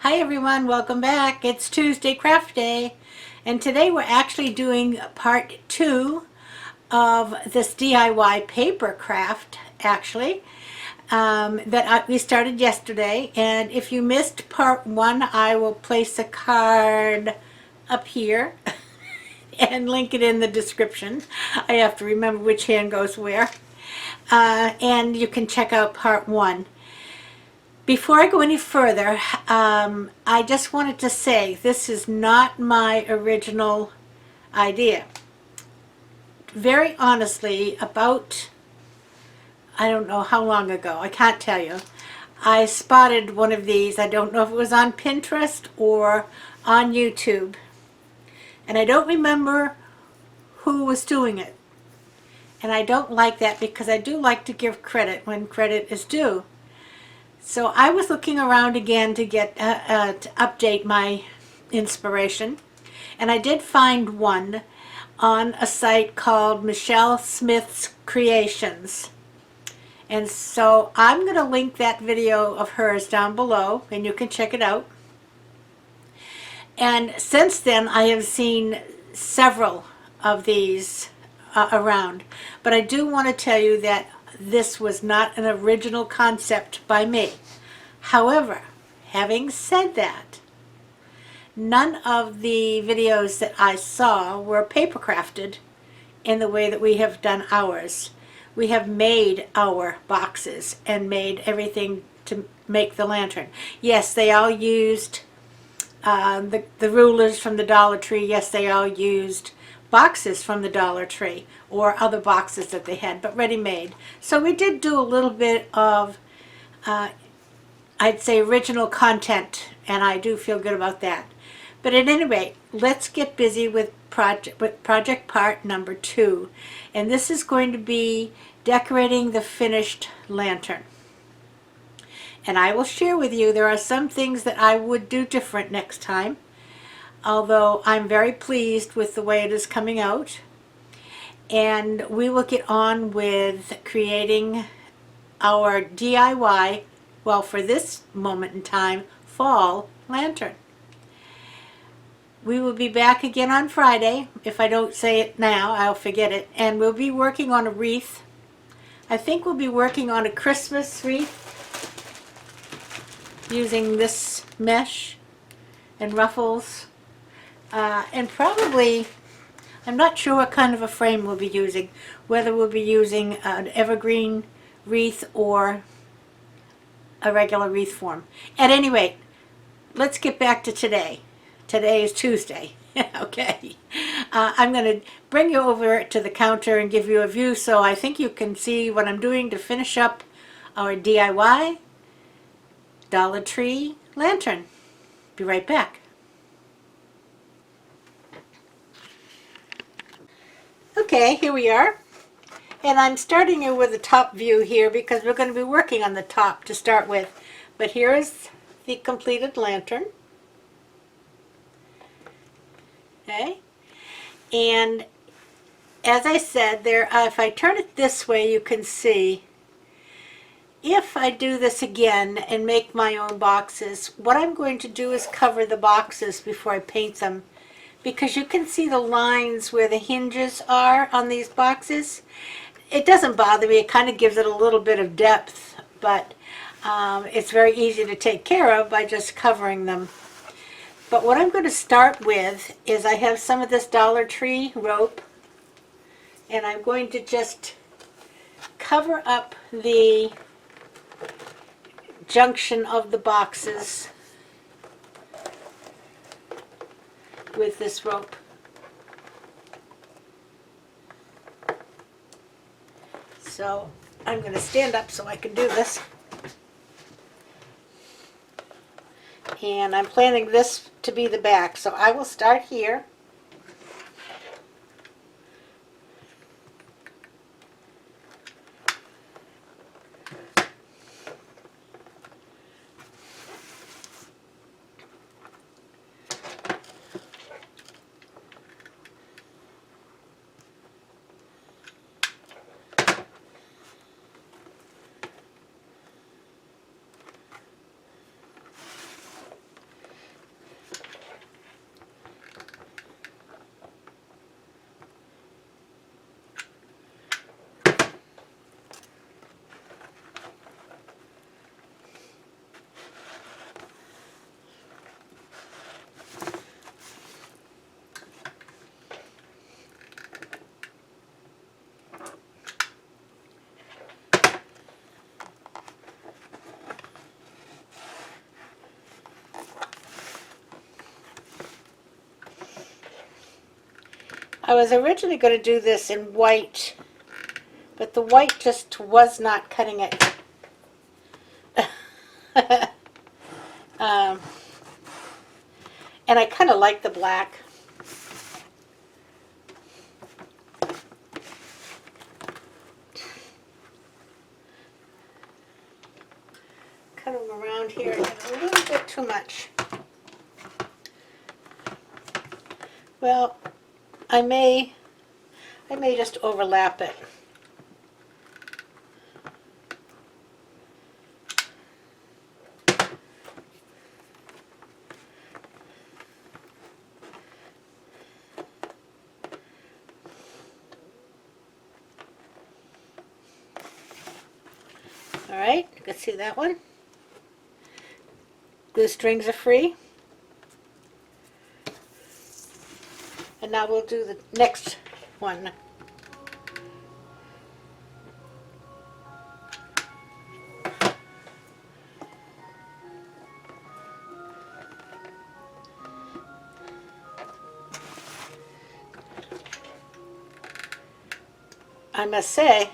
Hi everyone, welcome back. It's Tuesday Craft Day, and today we're actually doing part 2 of this DIY paper craft, actually, we started yesterday. And if you missed part 1, I will place a card up here and link it in the description. I have to remember which hand goes where. And you can check out part 1. Before I go any further, I just wanted to say this is not my original idea. Very honestly, about, I don't know how long ago, I can't tell you, I spotted one of these. I don't know if it was on Pinterest or on YouTube. And I don't remember who was doing it. And I don't like that because I do like to give credit when credit is due. So I was looking around again to get to update my inspiration, and I did find one on a site called Michelle Smith's Creations. And so I'm going to link that video of hers down below, and you can check it out. And since then, I have seen several of these around. But I do want to tell you that this was not an original concept by me. However, having said that, none of the videos that I saw were paper crafted in the way that we have done ours. We have made our boxes and made everything to make the lantern. Yes, they all used the rulers from the Dollar Tree. Yes, they all used boxes from the Dollar Tree or other boxes that they had, but ready-made. So we did do a little bit of, I'd say, original content, and I do feel good about that. But at any rate, let's get busy with project part number 2. And this is going to be decorating the finished lantern. And I will share with you, there are some things that I would do different next time, although I'm very pleased with the way it is coming out. And we will get on with creating our DIY, well, for this moment in time, fall lantern. We will be back again on Friday. If I don't say it now, I'll forget it. And we'll be working on a wreath. I think we'll be working on a Christmas wreath using this mesh and ruffles. And probably, I'm not sure what kind of a frame we'll be using, whether we'll be using an evergreen wreath or a regular wreath form. At any rate, let's get back to today. Today is Tuesday. Okay. I'm going to bring you over to the counter and give you a view so I think you can see what I'm doing to finish up our DIY Dollar Tree lantern. Be right back. Okay, here we are. And I'm starting you with the top view here because we're going to be working on the top to start with. But here is the completed lantern. Okay. And as I said, if I turn it this way, you can see, if I do this again and make my own boxes, what I'm going to do is cover the boxes before I paint them, because you can see the lines where the hinges are on these boxes. It doesn't bother me. It kind of gives it a little bit of depth, but it's very easy to take care of by just covering them. But what I'm going to start with is I have some of this Dollar Tree rope, and I'm going to just cover up the junction of the boxes with this rope. So I'm going to stand up so I can do this. And I'm planning this to be the back, so I will start here. I was originally going to do this in white, but the white just was not cutting it. um, and I kind of like the black. Cut them around here a little bit too much. Well, I may just overlap it. All right, you can see that one. Glue strings are free. And now we'll do the next one. I must say,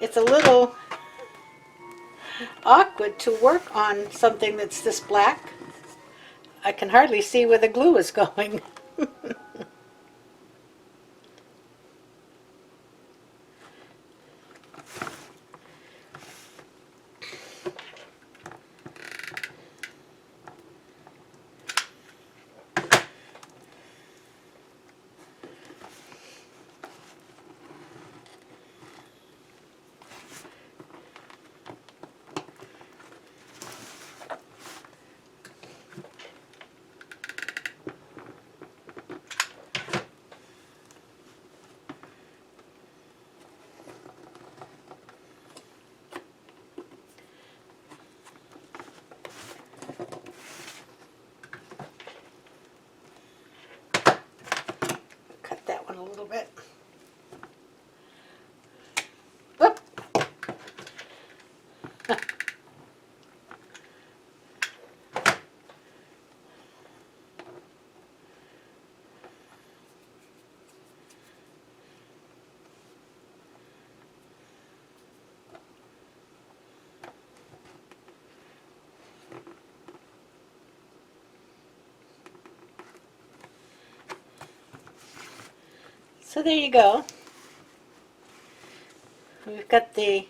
it's a little awkward to work on something that's this black. I can hardly see where the glue is going. Cut that one a little bit. Whoop. So there you go. We've got the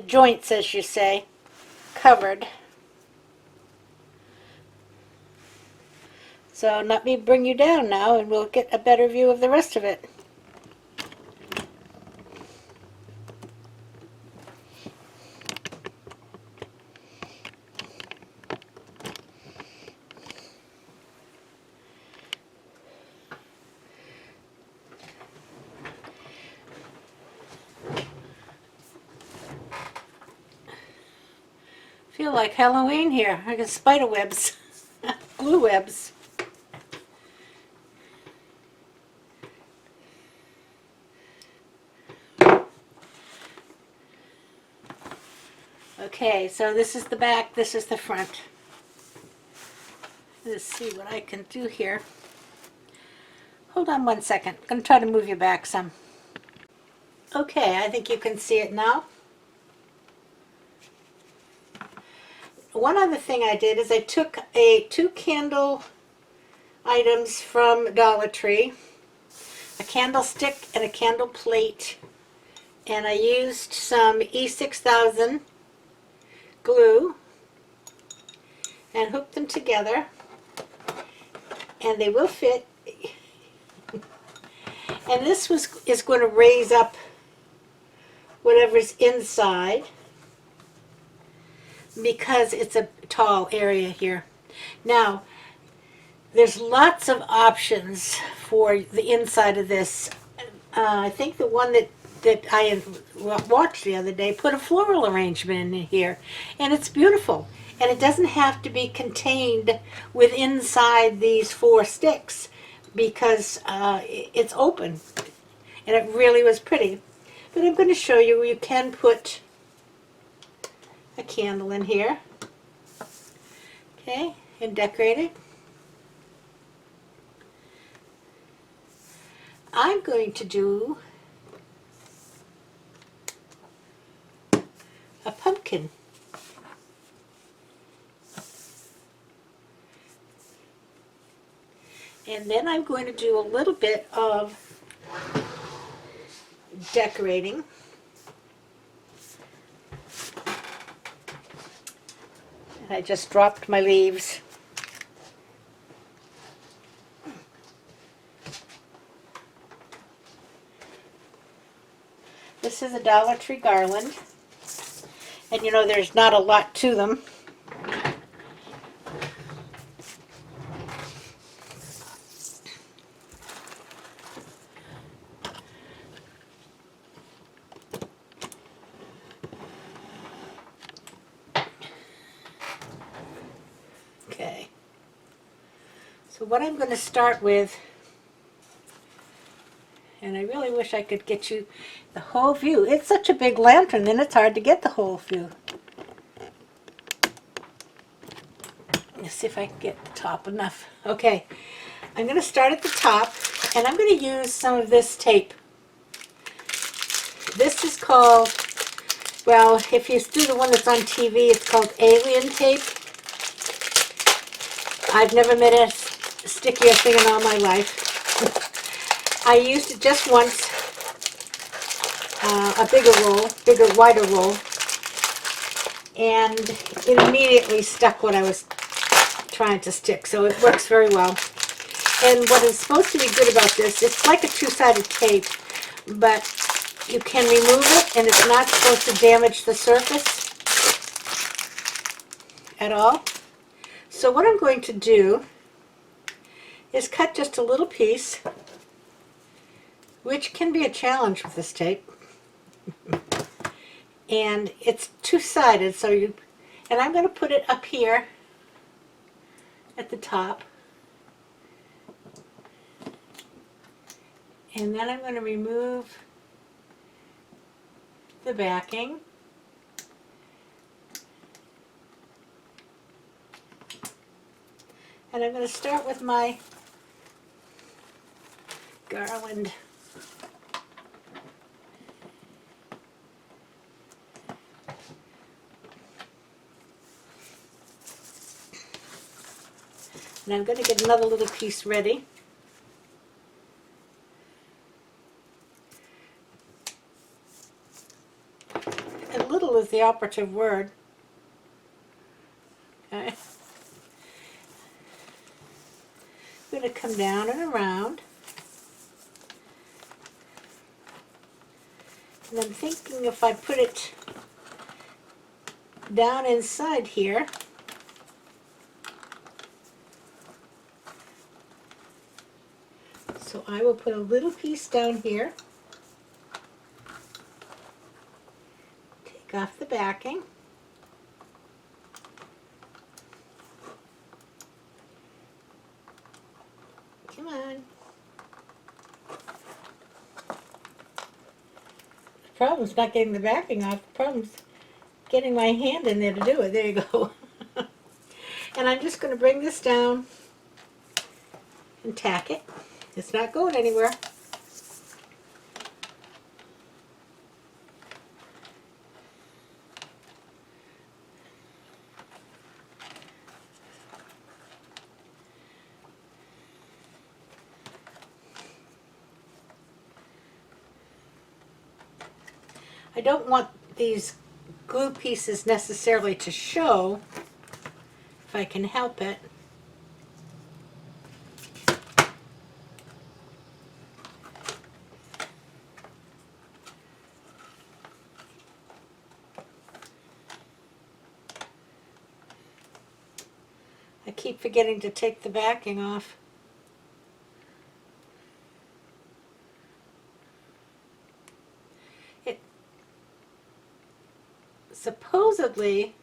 joints, as you say, covered. So let me bring you down now and we'll get a better view of the rest of it. Feel like Halloween here. I got spider webs, glue webs. Okay, so this is the back, this is the front. Let's see what I can do here. Hold on one second. I'm going to try to move you back some. Okay, I think you can see it now. One other thing I did is I took two candle items from Dollar Tree, a candlestick and a candle plate, and I used some E6000 glue and hooked them together, and they will fit. And this is going to raise up whatever's inside, because it's a tall area here. Now, there's lots of options for the inside of this. I think the one that I watched the other day put a floral arrangement in here, and it's beautiful. And it doesn't have to be contained within inside these 4 sticks, because it's open, and it really was pretty. But I'm going to show you, you can put a candle in here. Okay, and decorating. I'm going to do a pumpkin. And then I'm going to do a little bit of decorating. I just dropped my leaves. This is a Dollar Tree garland. And you know, there's not a lot to them. Okay. So what I'm going to start with, and I really wish I could get you the whole view. It's such a big lantern, then it's hard to get the whole view. Let's see if I can get the top enough. Okay, I'm going to start at the top, and I'm going to use some of this tape. This is called, well, if you do the one that's on TV, it's called alien tape. I've never met a stickier thing in all my life. I used it just once, a bigger roll, wider roll, and it immediately stuck what I was trying to stick, so it works very well. And what is supposed to be good about this, it's like a two-sided tape, but you can remove it and it's not supposed to damage the surface at all. So what I'm going to do is cut just a little piece, which can be a challenge with this tape. And it's two-sided, so and I'm going to put it up here at the top. And then I'm going to remove the backing. And I'm going to start with my garland. And I'm going to get another little piece ready. And little is the operative word. Okay. I'm going to come down and around. And I'm thinking if I put it down inside here, so I will put a little piece down here, take off the backing, come on. The problem's not getting the backing off, the problem's getting my hand in there to do it. There you go. And I'm just going to bring this down and tack it. It's not going anywhere. I don't want these glue pieces necessarily to show, if I can help it. I keep forgetting to take the backing off. It supposedly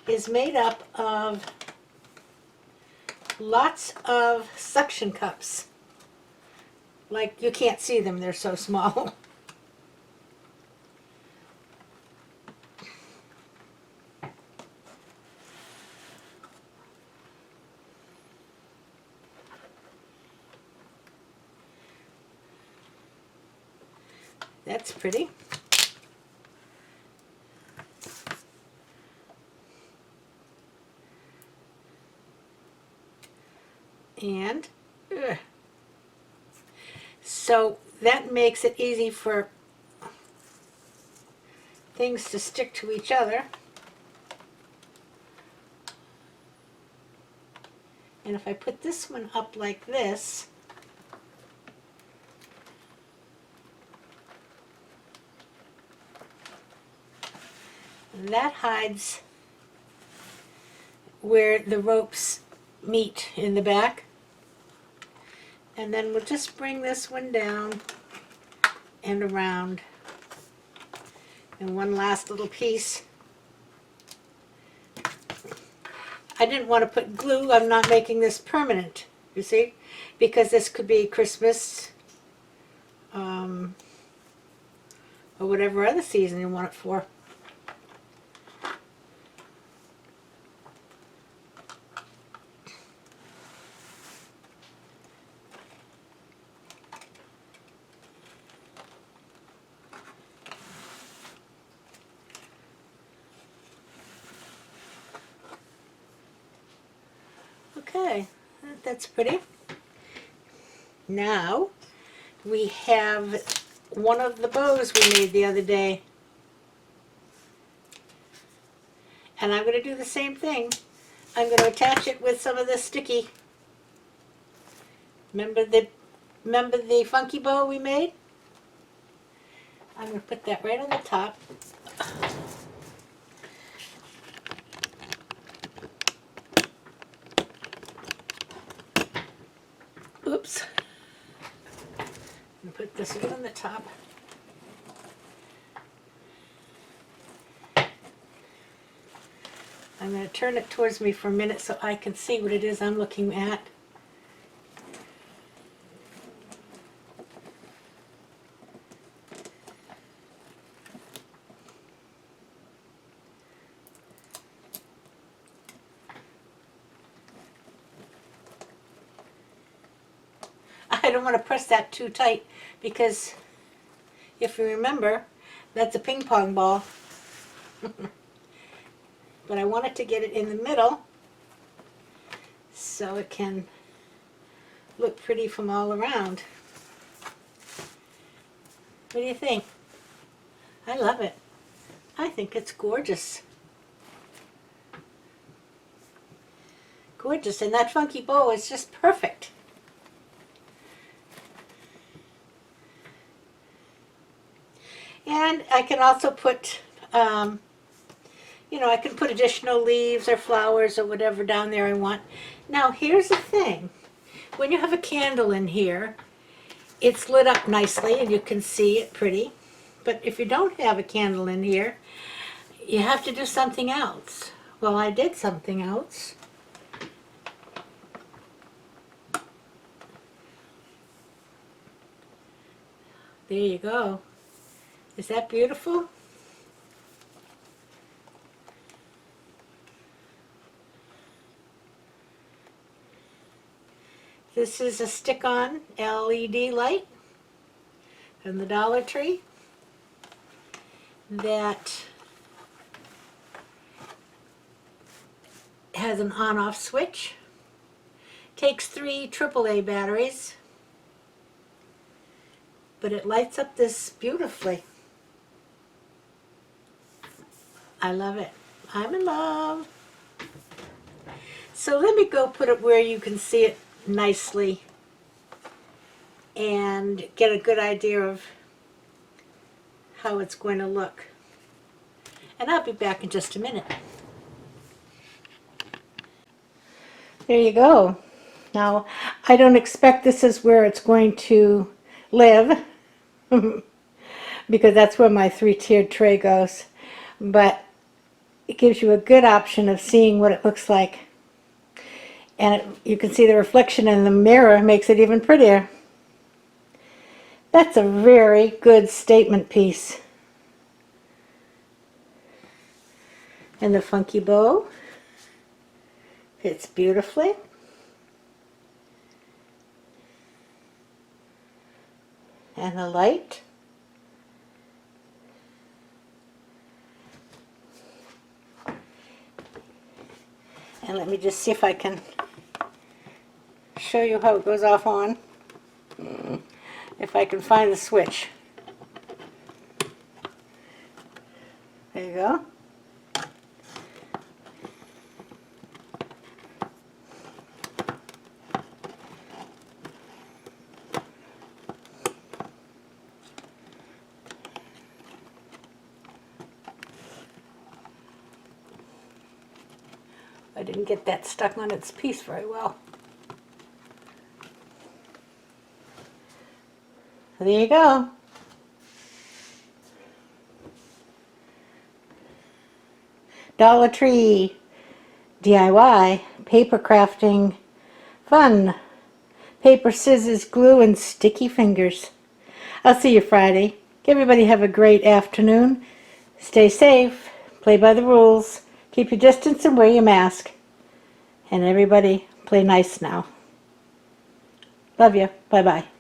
is made up of lots of suction cups. Like, you can't see them, they're so small. That's pretty. And so that makes it easy for things to stick to each other. And if I put this one up like this, that hides where the ropes meet in the back. And then we'll just bring this one down and around. And one last little piece. I didn't want to put glue. I'm not making this permanent, you see, because this could be Christmas or whatever other season you want it for. Okay, that's pretty. Now we have one of the bows we made the other day. And I'm going to do the same thing. I'm going to attach it with some of the sticky. Remember the funky bow we made? I'm going to put that right on the top. Oops. And put this right on the top. I'm going to turn it towards me for a minute so I can see what it is I'm looking at. I don't want to press that too tight because if you remember, that's a ping pong ball. But I wanted to get it in the middle so it can look pretty from all around. What do you think? I love it. I think it's gorgeous. Gorgeous, and that funky bow is just perfect. And I can also put, I can put additional leaves or flowers or whatever down there I want. Now here's the thing. When you have a candle in here, it's lit up nicely and you can see it pretty. But if you don't have a candle in here, you have to do something else. Well, I did something else. There you go. Is that beautiful? This is a stick-on LED light from the Dollar Tree that has an on-off switch. Takes 3 AAA batteries, but it lights up this beautifully. I love it. I'm in love. So let me go put it where you can see it nicely and get a good idea of how it's going to look. And I'll be back in just a minute. There you go. Now, I don't expect this is where it's going to live because that's where my 3-tiered tray goes. But it gives you a good option of seeing what it looks like. And you can see the reflection in the mirror makes it even prettier. That's a very good statement piece. And the funky bow fits beautifully. And the light And let me just see if I can show you how it goes off on. If I can find the switch. There you go. I didn't get that stuck on its piece very well. There you go. Dollar Tree DIY paper crafting fun. Paper, scissors, glue, and sticky fingers. I'll see you Friday. Everybody have a great afternoon. Stay safe. Play by the rules. Keep your distance and wear your mask. And everybody play nice now. Love you. Bye-bye.